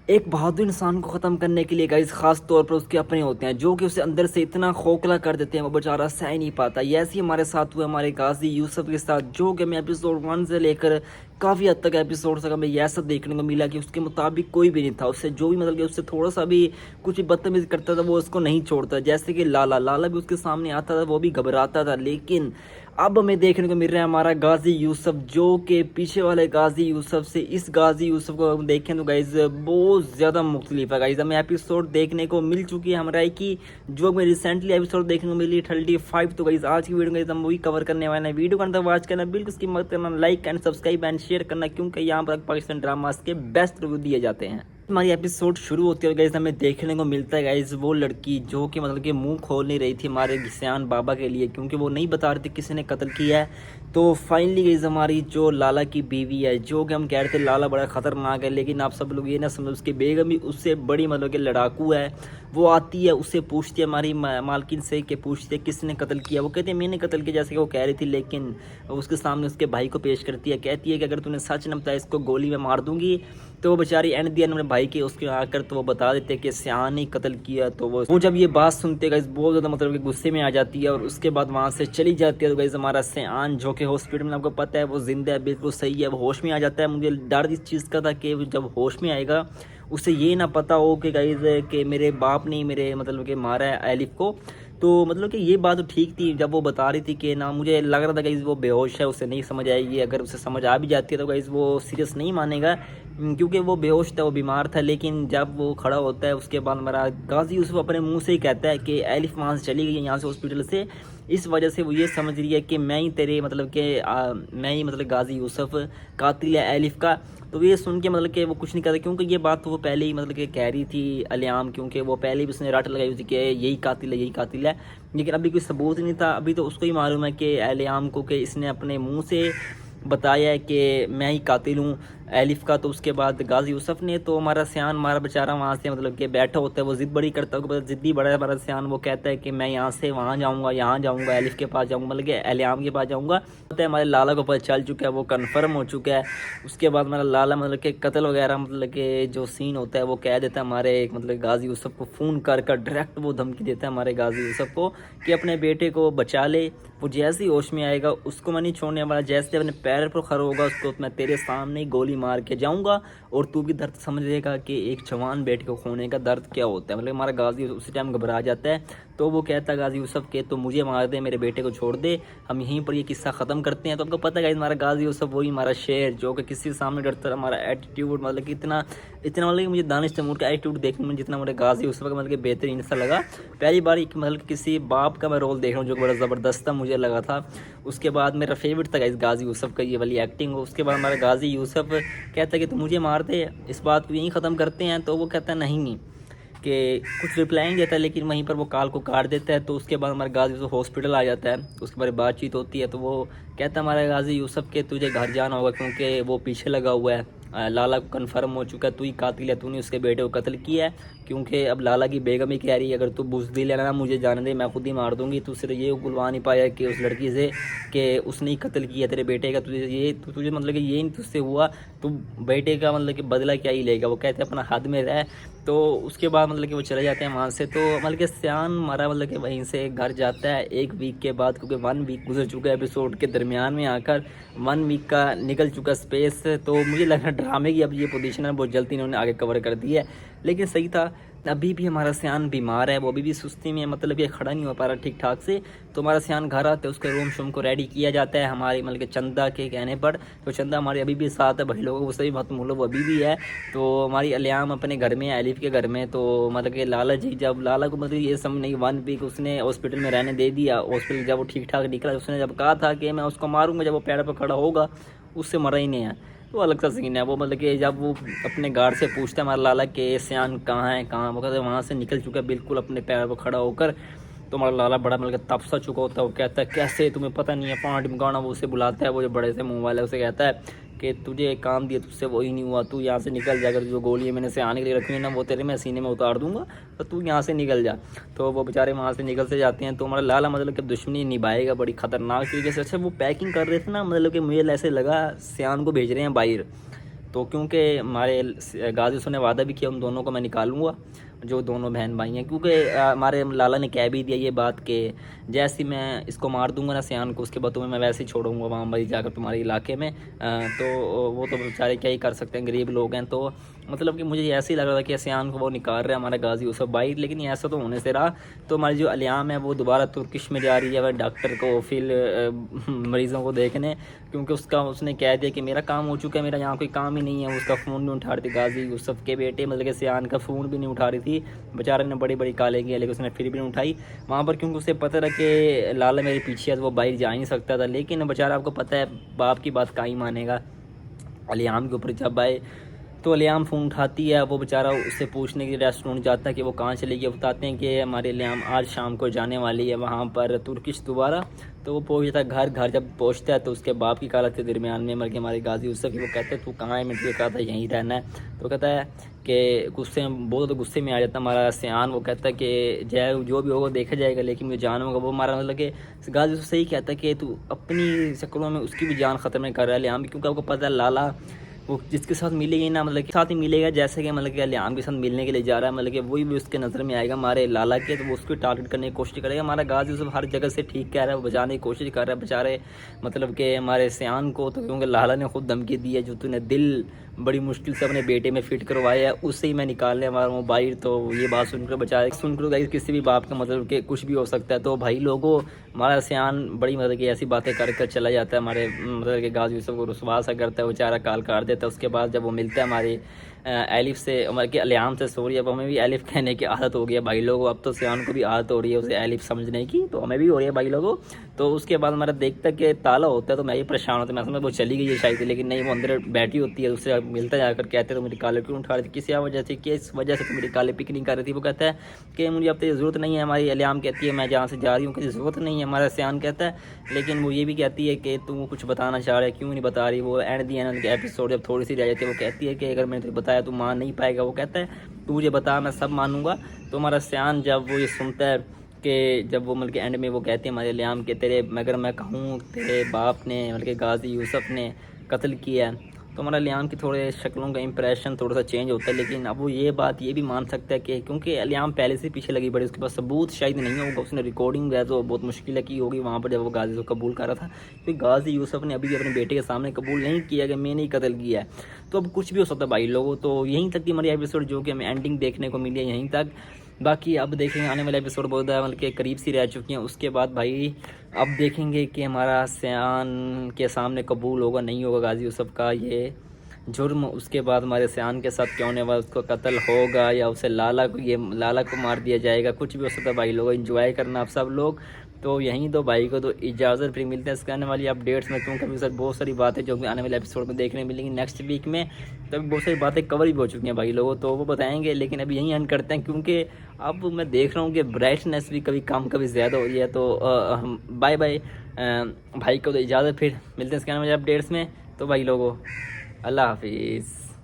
एक बहादुर इंसान को ख़त्म करने के लिए गाइस ख़ास तौर पर उसके अपने होते हैं जो कि उसे अंदर से इतना खोखला कर देते हैं वो बेचारा सह ही नहीं पाता। ये ऐसे ही हमारे साथ हुआ हमारे गाजी यूसुफ के साथ, जो कि हमें एपिसोड 1 से लेकर काफ़ी हद तक एपिसोड तक हमें ऐसा देखने को मिला कि उसके मुताबिक कोई भी नहीं था। उससे जो भी मतलब कि उससे थोड़ा सा भी कुछ भी बदतमीज़ी करता था वो उसको नहीं छोड़ता। जैसे कि लाला लाला भी उसके सामने आता था, वो भी घबराता था। लेकिन अब हमें देखने को मिल रहा है हमारा गाजी यूसुफ, जो कि पीछे वाले गाजी यूसुफ से इस गाजी यूसुफ को हम देखें तो गाइज बहुत ज़्यादा मुख्तलिफ है। गाइज हमें एपिसोड देखने को मिल चुकी है हमारा की, जो हमें रिसेंटली एपिसोड देखने को मिली 35। तो गाइज आज की वीडियो गाइज हम वही कवर करने वाले हैं। वीडियो को अंदर वॉच करना बिल्कुल उसकी मदद करना, like and subscribe and share करना, क्योंकि यहाँ पर पाकिस्तान ड्रामास के बेस्ट रिव्यू दिए जाते हैं। हमारी एपिसोड शुरू होती है और गाइज हमें देखने को मिलता है गाइज वो लड़की जो कि मतलब कि मुंह खोल नहीं रही थी हमारे घिसियान बाबा के लिए, क्योंकि वो नहीं बता रही थी किसी ने कत्ल किया है। तो फाइनली गाइज हमारी जो लाला की बीवी है, जो कि हम कह रहे थे लाला बड़ा ख़तरनाक है, लेकिन आप सब लोग ये ना समझो उसकी बेगम भी उससे बड़ी मतलब कि लड़ाकू है। वो आती है, उससे पूछती है हमारी मालकिन से कि पूछती है किसने कत्ल किया। वो कहती है मैंने कत्ल किया जैसे कि वो कह रही थी, लेकिन उसके सामने उसके भाई को पेश करती है। कहती है कि अगर तूने सच न बताया इसको गोली में मार दूंगी। तो वो बेचारी एंड दिया अपने भाई के उसके आकर तो वो बता देते हैं कि सियान ने कत्ल किया। तो वो जब ये बात सुनते गाइस बहुत ज़्यादा मतलब कि गुस्से में आ जाती है और उसके बाद वहाँ से चली जाती है। तो गाइस हमारा सियान जो कि हॉस्पिटल में आपको पता है वो जिंदा है, बिल्कुल सही है, वो होश में आ जाता है। मुझे डर इस चीज़ का था कि जब होश में आएगा उसे ये ना पता हो कि गाइस कि मेरे बाप ने मेरे मतलब कि मारा है एलिफ को। तो मतलब कि ये बात तो ठीक थी जब वो बता रही थी कि ना, मुझे लग रहा था गाइस वो बेहोश है, उसे नहीं समझ आएगी। अगर उसे समझ आ भी जाती है तो गाइस वो सीरियस नहीं मानेगा, क्योंकि वो बेहोश था, वो बीमार था। लेकिन जब वो खड़ा होता है उसके बाद हमारा गाजी यूसुफ अपने मुंह से ही कहता है कि एलिफ वहाँ से चली गई यहाँ से हॉस्पिटल से, इस वजह से वो ये समझ रही है कि मैं ही तेरे मतलब कि मैं ही मतलब गाजी यूसुफ कातिल है एलिफ का। तो ये सुन के मतलब कि वो कुछ नहीं करता, क्योंकि ये बात तो वो पहले ही मतलब कि कह रही थी अलियाम, क्योंकि वो पहले ही उसने रट लगाई थी कि यही कातिल है यही कातिल है। लेकिन अभी कोई सबूत नहीं था, अभी तो उसको ही मालूम है कि अलियाम को कि इसने अपने मुंह से बताया है कि मैं ही कातिल हूँ एलिफ का। तो उसके बाद गाजी यूसुफ ने तो हमारा सियान हमारा बेचारा वहाँ से मतलब कि बैठा होता है, वो ज़िद बड़ी करता है, ज़िद्दी बड़ा है हमारा सियान। वो कहता है कि मैं यहाँ से वहाँ जाऊँगा, यहाँ जाऊँगा, एलिफ के पास जाऊँगा, मतलब कि अलियाम के पास जाऊँगा। होता है हमारे लाला को पता चल चुका है, वो कन्फर्म हो चुका है। उसके बाद हमारा लाला मतलब कि कत्ल वगैरह मतलब कि जो सीन होता है वो कह देता है हमारे मतलब गाजी यूसुफ को फ़ोन कर डायरेक्ट वो धमकी देता है हमारे गाजी यूसुफ को कि अपने बेटे को बचा ले। वो जैसे ही होश में आएगा उसको मैं नहीं छोड़ने वाला, जैसे अपने पैर पर खड़ा होगा उसको मैं तेरे सामने ही गोली मार के जाऊंगा और तू भी दर्द समझ लेगा कि एक जवान बेटे को खोने का दर्द क्या होता है। मतलब हमारा गाजी उसी टाइम घबरा जाता है। तो वो कहता है गाजी यूसुफ के तो मुझे मार दे, मेरे बेटे को छोड़ दे, हम यहीं पर ये किस्सा ख़त्म करते हैं। तो आपको पता है हमारा गाजी यूसुफ वही हमारा शेर जो कि किसी सामने डरता है। हमारा एटीट्यूड मतलब कि इतना इतना मतलब कि मुझे दानिश तैमूर का एटीट्यूड देखने में जितना मेरे गाजी यूसुफ का मतलब कि बेहतरीन सा लगा। पहली बार मतलब कि किसी बाप का मैं रोल देख रहा हूँ जो बड़ा ज़बरदस्त था मुझे लगा था। उसके बाद मेरा फेवरेट था इस गाजी यूसुफ का ये वाली एक्टिंग हो। उसके बाद हमारा गाजी यूसुफ कहता है कि तू मुझे मार दे, इस बात को यहीं ख़त्म करते हैं। तो वो कहता है नहीं, कि कुछ रिप्लाई नहीं देता, लेकिन वहीं पर वो कॉल को काट देता है। तो उसके बाद हमारा गाजी यूसुफ हॉस्पिटल आ जाता है, उसके बारे में बातचीत होती है। तो वो कहता है हमारा गाजी यूसुफ के तुझे घर जाना होगा क्योंकि वो पीछे लगा हुआ है, लाला को कन्फर्म हो चुका है तू ही कातिल है, तूने उसके बेटे को कत्ल किया है। क्योंकि अब लाला की बेगम ही कह रही है अगर तू बुज़दिल है ना मुझे जाने दे, मैं खुद ही मार दूंगी। तो उससे तो ये बुलवा नहीं पाया कि उस लड़की से कि उसने ही कत्ल किया तेरे बेटे का, तुझे मतलब कि ये नहीं तुझसे हुआ, तू बेटे का मतलब कि बदला क्या ही लेगा। वो कहते हैं अपना हद में रह। तो उसके बाद मतलब कि वो चले जाते हैं वहाँ से। तो मतलब कि सियान हमारा मतलब कि वहीं से घर जाता है 1 वीक के बाद, क्योंकि 1 वीक गुजर चुका है एपिसोड के दरमियान में आकर, 1 वीक का निकल चुका स्पेस। तो मुझे लगा ड्रामे की अब ये पोजीशन है बहुत जल्दी इन्होंने आगे कवर कर दी है, लेकिन सही था। अभी भी हमारा सियान बीमार है, वो अभी भी सुस्ती में है, मतलब ये खड़ा नहीं हो पा रहा ठीक ठाक से। तो हमारा सियान घर आता है, उसके रूम शूम को रेडी किया जाता है हमारी मतलब कि चंदा के कहने पर। तो चंदा हमारे अभी भी साथ है, भाई लोगों को सही बात वो अभी भी है। तो हमारी अलियाम अपने घर में है, एलिफ के घर में। तो मतलब कि लाला जी जब लाला को मतलब ये समझ नहीं 1 वीक उसने हॉस्पिटल में रहने दे दिया। हॉस्पिटल जब वो ठीक ठाक निकला, उसने जब कहा था कि मैं उसको मारूंगा जब वो पैर पर खड़ा होगा, उससे मरा ही नहीं है। तो अलग सा सीन है वो, मतलब कि जब वो अपने गार्ड से पूछता है हमारा लाला के सियान कहाँ है कहाँ, वो कहते हैं वहाँ से निकल चुका है बिल्कुल अपने पैर पर खड़ा होकर। तो हमारा लाला बड़ा मतलब तप सा चुका होता है। वो कहता है कैसे तुम्हें पता नहीं है, पाँच गाना वो उसे बुलाता है, वो जो बड़े से मुँह वाला है उसे कहता है कि तुझे एक काम दिया तुझसे वही नहीं हुआ, तू यहाँ से निकल जा, अगर जो गोली मैंने से आने के लिए रखी है ना वो तेरे मैं सीने में उतार दूंगा, तो तू यहाँ से निकल जा। तो वो बेचारे वहाँ से निकल से जाते हैं। तो हमारा लाला मतलब कि दुश्मनी निभाएगा बड़ी ख़तरनाक तरीके से। अच्छा वो पैकिंग कर रहे थे ना, मतलब कि मुझे ऐसे लगा सियान को भेज रहे हैं बाहर। तो क्योंकि हमारे गाजी यूसुफ ने वादा भी किया उन दोनों को मैं निकालूंगा, जो दोनों बहन भाई हैं, क्योंकि हमारे लाला ने कह भी दिया ये बात कि जैसे ही मैं इसको मार दूंगा ना सियान को, उसके बाद तुम्हें मैं वैसे ही छोड़ूंगा वहाँ मरी जाकर तुम्हारे इलाके में। तो वो तो बेचारे क्या ही कर सकते हैं, गरीब लोग हैं। तो मतलब कि मुझे ऐसे ही लग रहा था कि सियान को वो निकाल रहा है हमारा गाजी यूसुफ भाई, लेकिन ऐसा तो होने से रहा। तो हमारी जो अलियाम है वो दोबारा तुर्किश में जा रही है वह डॉक्टर को फिर मरीज़ों को देखने, क्योंकि उसने कह दिया कि मेरा काम हो चुका है, मेरा यहाँ कोई काम ही नहीं है। उसका फ़ोन नहीं उठा रही थी गाजी यूसुफ के बेटे मतलब कि सियान का फ़ोन भी नहीं उठा रही थी, बेचारे ने बड़ी बड़ी कालें की, लेकिन उसने फिर भी नहीं उठाई वहाँ पर, क्योंकि उसे पता था कि लाला मेरे पीछे है तो वो बाहर जा ही नहीं सकता था। लेकिन बेचारा, आपको पता है बाप की बात का ही मानेगा, अलियाम के ऊपर जब आए तो अलियाम फ़ोन उठाती है, वो बेचारा उससे पूछने के लिए रेस्टोरेंट जाता है कि वो कहाँ चली गई। बताते हैं कि हमारे अलियाम आज शाम को जाने वाली है वहाँ पर तुर्किश दोबारा। तो वो पहुँचता है घर जब पहुँचता है तो उसके बाप की कालत के दरमियान में मर के हमारे गाजी यूसुफ की, वो कहते हैं तू कहाँ है, मैं तुझे कहा था यहीं रहना है। तो कहता है कि गुस्से में बहुत तो गुस्से में आ जाता हमारा सियान, वो कहता है कि जय जो भी होगा देखा जाएगा, लेकिन मुझे जान होगा। वो हमारा मतलब कि गाजी यूसुफ सही कहता है कि तू अपनी चक्करों में उसकी भी जान ख़त्म नहीं कर रहा है अलियाम, क्योंकि आपको पता है लाला वो जिसके साथ मिलेगी ना, मतलब कि साथ ही मिलेगा, जैसे कि मतलब कि अलियाम के साथ मिलने के लिए जा रहा है, मतलब कि वही भी उसके नज़र में आएगा हमारे लाला के, तो वो उसको टारगेट करने की कोशिश करेगा। हमारा गाजी यूसुफ हर जगह से ठीक कह रहा है, वो बचाने की कोशिश कर रहा है बेचारे मतलब कि हमारे सियान को। तो क्योंकि लाला ने खुद धमकी दी है, जो तूने दिल बड़ी मुश्किल से अपने बेटे में फिट करवाया है उससे ही मैं निकालने वाला हूँ बाहर। तो ये बात सुनकर बेचारे सुनकर गाइस किसी भी बाप का मतलब कि कुछ भी हो सकता है। तो भाई लोगों, हमारा सियान बड़ी मतलब कि ऐसी बातें कर कर चला जाता है, हमारे मतलब कि गाजी यूसुफ को रुसवा सा करता है, बेचारा काल काट देता है। उसके बाद जब वो मिलता है हमारी एलिफ से, मतलब कि अलियाम से, सॉरी, अब हमें भी एलिफ कहने की आदत हो गई है भाई लोगों, अब तो सियान को भी आदत हो रही है उसे एलिफ समझने की, तो हमें भी हो रही है भाई लोगों। तो उसके बाद हमारा देखता कि ताला होता है, तो मैं ही परेशान होता, मैं समझ वो चली गई है शायद, लेकिन नहीं, वो अंदर बैठी होती है। उससे मिलता जाकर कहते तो मेरी काले क्यों उठा रही थी, किसी वजह से, किस वजह से तो मेरी काले पिक नहीं कर रही थी। वो कहता है कि मुझे अब तो ज़रूरत नहीं है, हमारी अलियाम कहती है मैं जहाँ से जा रही हूँ किसी ज़रूरत नहीं है, हमारा सियान कहता है। लेकिन वो ये भी कहती है कि तू कुछ बताना चाह रहा है, क्यों नहीं बता रही। वो एंड दी एंड के एपिसोड जब थोड़ी सी रह जाती है, वो कहती है कि अगर मैंने तुझे बताया तो मान नहीं पाएगा। वो कहता है तू मुझे बता, मैं सब मानूंगा। तो हमारा सियान जब वो ये सुनता है कि जब वो मतलब कि एंड में वो कहते हैं हमारे अलियाम के तेरे, मगर मैं कहूँ तेरे बाप ने मतलब कि गाजी यूसुफ ने कत्ल किया है, तो हमारा अलियाम की थोड़े शक्लों का इंप्रेशन थोड़ा सा चेंज होता है। लेकिन अब वो ये बात ये भी मान सकता है कि क्योंकि अलियाम पहले से पीछे लगी पड़ी, उसके पास सबूत शायद नहीं होगा, उसने रिकॉर्डिंग है तो बहुत मुश्किल की होगी वहाँ पर जब वो गाजी को कबूल कर रहा था, क्योंकि गाजी यूसुफ ने अभी भी अपने बेटे के सामने कबूल नहीं किया कि मैंने ही कत्ल किया है। तो अब कुछ भी हो सकता है भाई लोगों। तो यहीं तक की हमारी एपिसोड जो कि हमें एंडिंग देखने को मिली है यहीं तक। बाकी अब देखेंगे आने वाले एपिसोड बहुत ज़्यादा मतलब कि करीब सी रह चुकी हैं। उसके बाद भाई अब देखेंगे कि हमारा सियान के सामने कबूल होगा नहीं होगा गाजी यूसुफ का ये जुर्म। उसके बाद हमारे सियान के साथ क्या होने वाला, उसको कत्ल होगा या उसे लाला को मार दिया जाएगा, कुछ भी हो सकता है भाई लोग। एंजॉय करना आप सब लोग। तो यहीं दो भाई को तो इजाज़त, फिर मिलते हैं इसके आने वाली अपडेट्स में, क्योंकि अभी सर बहुत सारी बातें जो कि आने वाले एपिसोड में देखने मिलेंगी नेक्स्ट वीक में। तो अभी बहुत सारी बातें कवर भी हो चुकी हैं भाई लोगों, तो वो बताएंगे। लेकिन अभी यहीं एंड करते हैं, क्योंकि अब मैं देख रहा हूँ कि ब्राइटनेस भी कभी कम कभी ज़्यादा हो रही है। तो बाय बाय भाई को तो इजाज़त, फिर मिलते हैं इसके आने वाले अपडेट्स में। तो भाई लोगों अल्लाह हाफिज़।